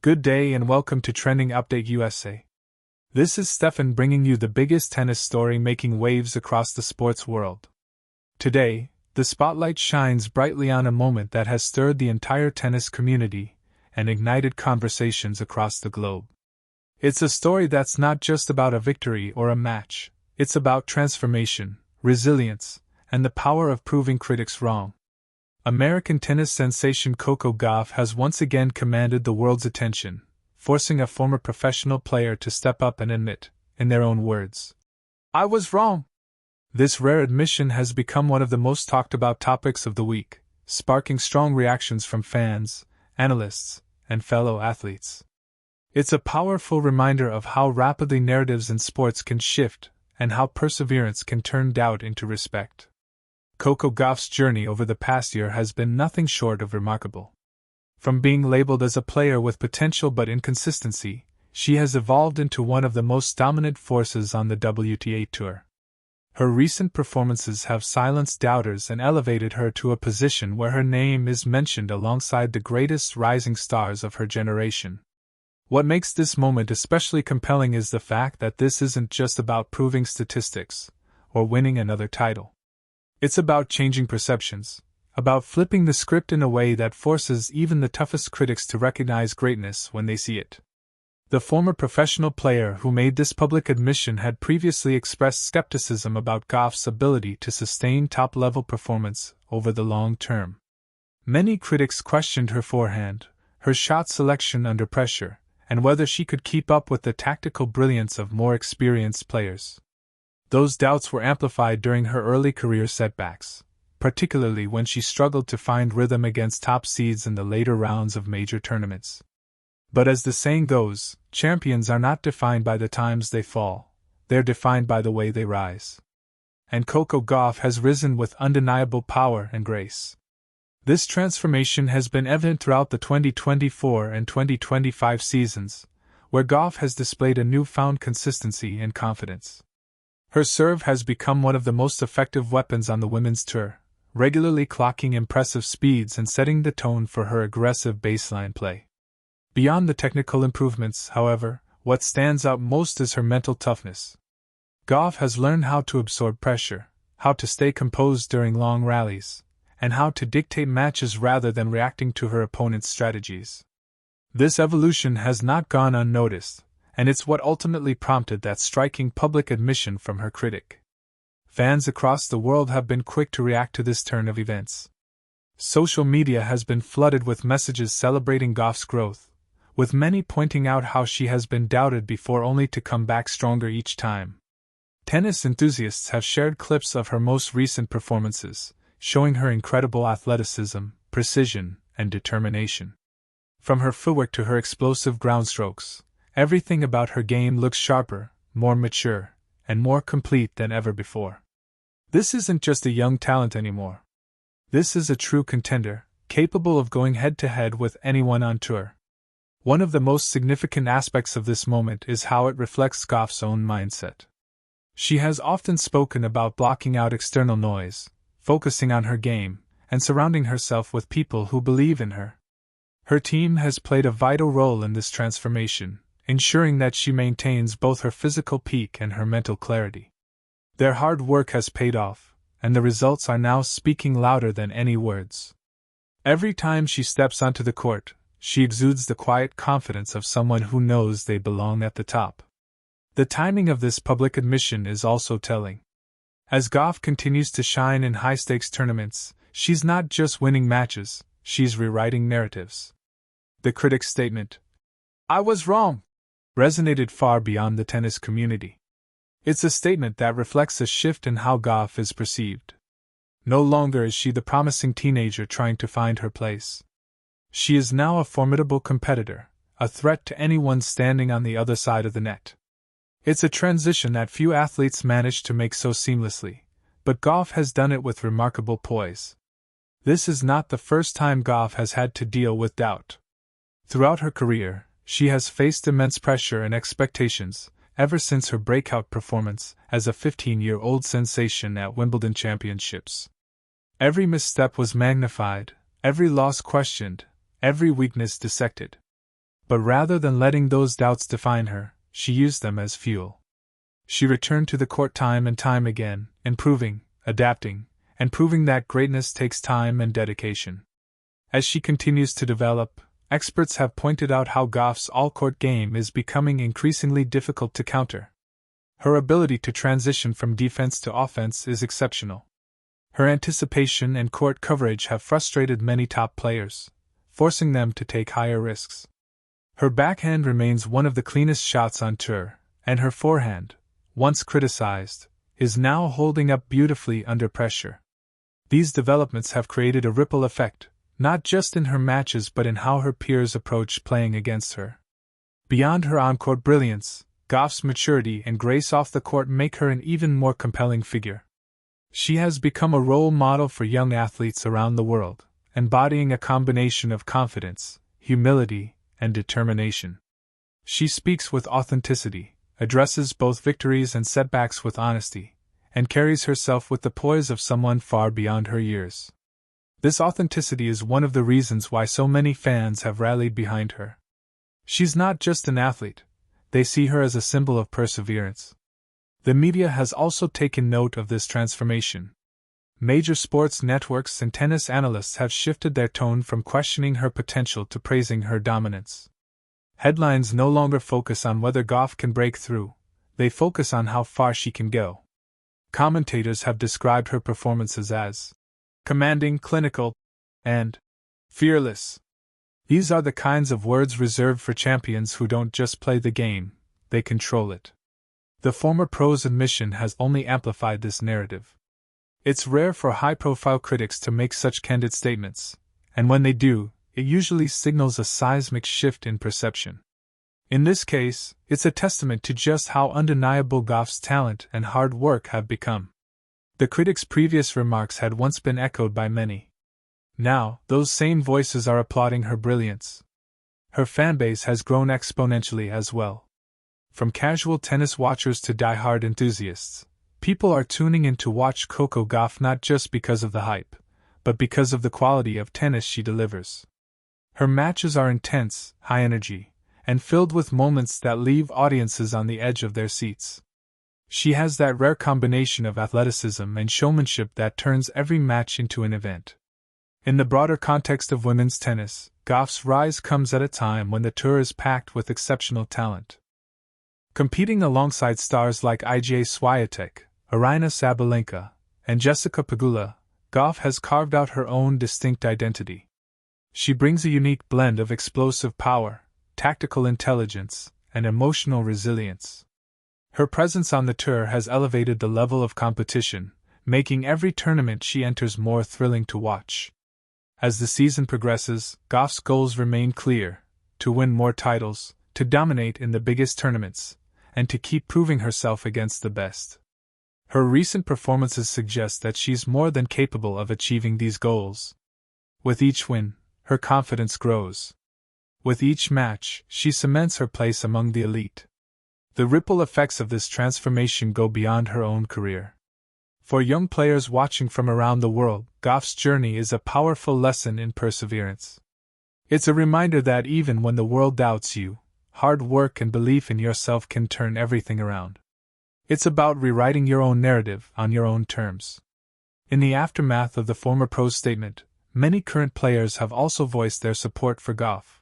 Good day and welcome to Trending Update USA. This is Stefan bringing you the biggest tennis story making waves across the sports world. Today, the spotlight shines brightly on a moment that has stirred the entire tennis community and ignited conversations across the globe. It's a story that's not just about a victory or a match, it's about transformation, resilience, and the power of proving critics wrong. American tennis sensation Coco Gauff has once again commanded the world's attention, forcing a former professional player to step up and admit, in their own words, "I was wrong." This rare admission has become one of the most talked about topics of the week, sparking strong reactions from fans, analysts, and fellow athletes. It's a powerful reminder of how rapidly narratives in sports can shift and how perseverance can turn doubt into respect. Coco Gauff's journey over the past year has been nothing short of remarkable. From being labeled as a player with potential but inconsistency, she has evolved into one of the most dominant forces on the WTA Tour. Her recent performances have silenced doubters and elevated her to a position where her name is mentioned alongside the greatest rising stars of her generation. What makes this moment especially compelling is the fact that this isn't just about proving statistics or winning another title. It's about changing perceptions, about flipping the script in a way that forces even the toughest critics to recognize greatness when they see it. The former professional player who made this public admission had previously expressed skepticism about Gauff's ability to sustain top-level performance over the long term. Many critics questioned her forehand, her shot selection under pressure, and whether she could keep up with the tactical brilliance of more experienced players. Those doubts were amplified during her early career setbacks, particularly when she struggled to find rhythm against top seeds in the later rounds of major tournaments. But as the saying goes, champions are not defined by the times they fall, they're defined by the way they rise. And Coco Gauff has risen with undeniable power and grace. This transformation has been evident throughout the 2024 and 2025 seasons, where Gauff has displayed a newfound consistency and confidence. Her serve has become one of the most effective weapons on the women's tour, regularly clocking impressive speeds and setting the tone for her aggressive baseline play. Beyond the technical improvements, however, what stands out most is her mental toughness. Gauff has learned how to absorb pressure, how to stay composed during long rallies, and how to dictate matches rather than reacting to her opponent's strategies. This evolution has not gone unnoticed, and it's what ultimately prompted that striking public admission from her critic. Fans across the world have been quick to react to this turn of events. Social media has been flooded with messages celebrating Gauff's growth, with many pointing out how she has been doubted before only to come back stronger each time. Tennis enthusiasts have shared clips of her most recent performances, showing her incredible athleticism, precision, and determination. From her footwork to her explosive ground strokes, everything about her game looks sharper, more mature, and more complete than ever before. This isn't just a young talent anymore. This is a true contender, capable of going head-to-head with anyone on tour. One of the most significant aspects of this moment is how it reflects Gauff's own mindset. She has often spoken about blocking out external noise, focusing on her game, and surrounding herself with people who believe in her. Her team has played a vital role in this transformation, ensuring that she maintains both her physical peak and her mental clarity. Their hard work has paid off, and the results are now speaking louder than any words. Every time she steps onto the court, she exudes the quiet confidence of someone who knows they belong at the top. The timing of this public admission is also telling. As Gauff continues to shine in high-stakes tournaments, she's not just winning matches, she's rewriting narratives. The critic's statement, "I was wrong," resonated far beyond the tennis community. It's a statement that reflects a shift in how Gauff is perceived. No longer is she the promising teenager trying to find her place. She is now a formidable competitor, a threat to anyone standing on the other side of the net. It's a transition that few athletes manage to make so seamlessly, but Gauff has done it with remarkable poise. This is not the first time Gauff has had to deal with doubt. Throughout her career, she has faced immense pressure and expectations, ever since her breakout performance as a 15-year-old sensation at Wimbledon Championships. Every misstep was magnified, every loss questioned, every weakness dissected. But rather than letting those doubts define her, she used them as fuel. She returned to the court time and time again, improving, adapting, and proving that greatness takes time and dedication. As she continues to develop, experts have pointed out how Gauff's all-court game is becoming increasingly difficult to counter. Her ability to transition from defense to offense is exceptional. Her anticipation and court coverage have frustrated many top players, forcing them to take higher risks. Her backhand remains one of the cleanest shots on tour, and her forehand, once criticized, is now holding up beautifully under pressure. These developments have created a ripple effect, not just in her matches but in how her peers approach playing against her. Beyond her on-court brilliance, Gauff's maturity and grace off the court make her an even more compelling figure. She has become a role model for young athletes around the world, embodying a combination of confidence, humility, and determination. She speaks with authenticity, addresses both victories and setbacks with honesty, and carries herself with the poise of someone far beyond her years. This authenticity is one of the reasons why so many fans have rallied behind her. She's not just an athlete, they see her as a symbol of perseverance. The media has also taken note of this transformation. Major sports networks and tennis analysts have shifted their tone from questioning her potential to praising her dominance. Headlines no longer focus on whether Gauff can break through, they focus on how far she can go. Commentators have described her performances as commanding, clinical, and fearless. These are the kinds of words reserved for champions who don't just play the game, they control it. The former pro's admission has only amplified this narrative. It's rare for high-profile critics to make such candid statements, and when they do, it usually signals a seismic shift in perception. In this case, it's a testament to just how undeniable Gauff's talent and hard work have become. The critics' previous remarks had once been echoed by many. Now, those same voices are applauding her brilliance. Her fanbase has grown exponentially as well. From casual tennis watchers to die-hard enthusiasts, people are tuning in to watch Coco Gauff not just because of the hype, but because of the quality of tennis she delivers. Her matches are intense, high energy, and filled with moments that leave audiences on the edge of their seats. She has that rare combination of athleticism and showmanship that turns every match into an event. In the broader context of women's tennis, Gauff's rise comes at a time when the tour is packed with exceptional talent. Competing alongside stars like Iga Swiatek, Aryna Sabalenka, and Jessica Pegula, Gauff has carved out her own distinct identity. She brings a unique blend of explosive power, tactical intelligence, and emotional resilience. Her presence on the tour has elevated the level of competition, making every tournament she enters more thrilling to watch. As the season progresses, Gauff's goals remain clear: to win more titles, to dominate in the biggest tournaments, and to keep proving herself against the best. Her recent performances suggest that she's more than capable of achieving these goals. With each win, her confidence grows. With each match, she cements her place among the elite. The ripple effects of this transformation go beyond her own career. For young players watching from around the world, Gauff's journey is a powerful lesson in perseverance. It's a reminder that even when the world doubts you, hard work and belief in yourself can turn everything around. It's about rewriting your own narrative on your own terms. In the aftermath of the former pro's statement, many current players have also voiced their support for Gauff.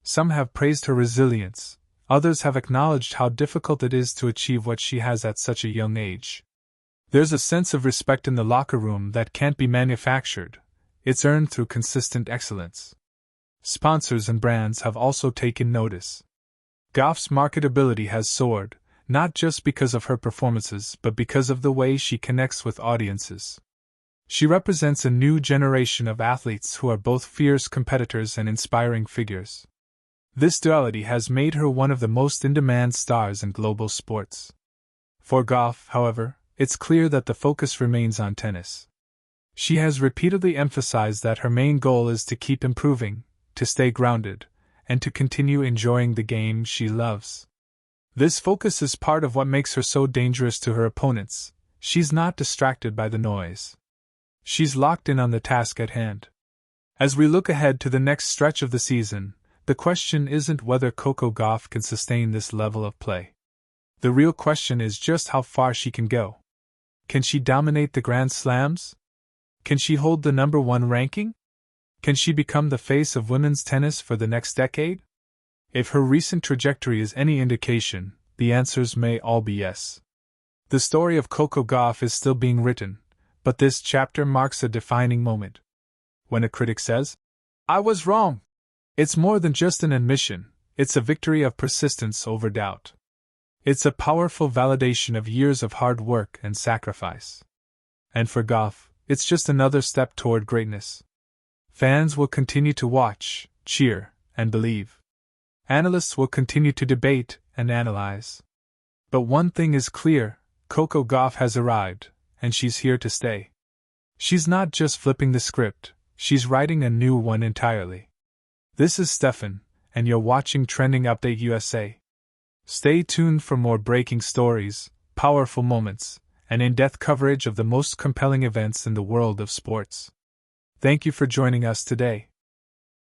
Some have praised her resilience, others have acknowledged how difficult it is to achieve what she has at such a young age. There's a sense of respect in the locker room that can't be manufactured, it's earned through consistent excellence. Sponsors and brands have also taken notice. Gauff's marketability has soared, not just because of her performances but because of the way she connects with audiences. She represents a new generation of athletes who are both fierce competitors and inspiring figures. This duality has made her one of the most in-demand stars in global sports. For Gauff, however, it's clear that the focus remains on tennis. She has repeatedly emphasized that her main goal is to keep improving, to stay grounded, and to continue enjoying the game she loves. This focus is part of what makes her so dangerous to her opponents. She's not distracted by the noise. She's locked in on the task at hand. As we look ahead to the next stretch of the season, The question isn't whether Coco Gauff can sustain this level of play. The real question is just how far she can go. Can she dominate the Grand Slams? Can she hold the #1 ranking? Can she become the face of women's tennis for the next decade? If her recent trajectory is any indication, the answers may all be yes. The story of Coco Gauff is still being written, but this chapter marks a defining moment. When a critic says, "I was wrong," it's more than just an admission, it's a victory of persistence over doubt. It's a powerful validation of years of hard work and sacrifice. And for Gauff, it's just another step toward greatness. Fans will continue to watch, cheer, and believe. Analysts will continue to debate and analyze. But one thing is clear, Coco Gauff has arrived, and she's here to stay. She's not just flipping the script, she's writing a new one entirely. This is Stefan, and you're watching Trending Update USA. Stay tuned for more breaking stories, powerful moments, and in-depth coverage of the most compelling events in the world of sports. Thank you for joining us today.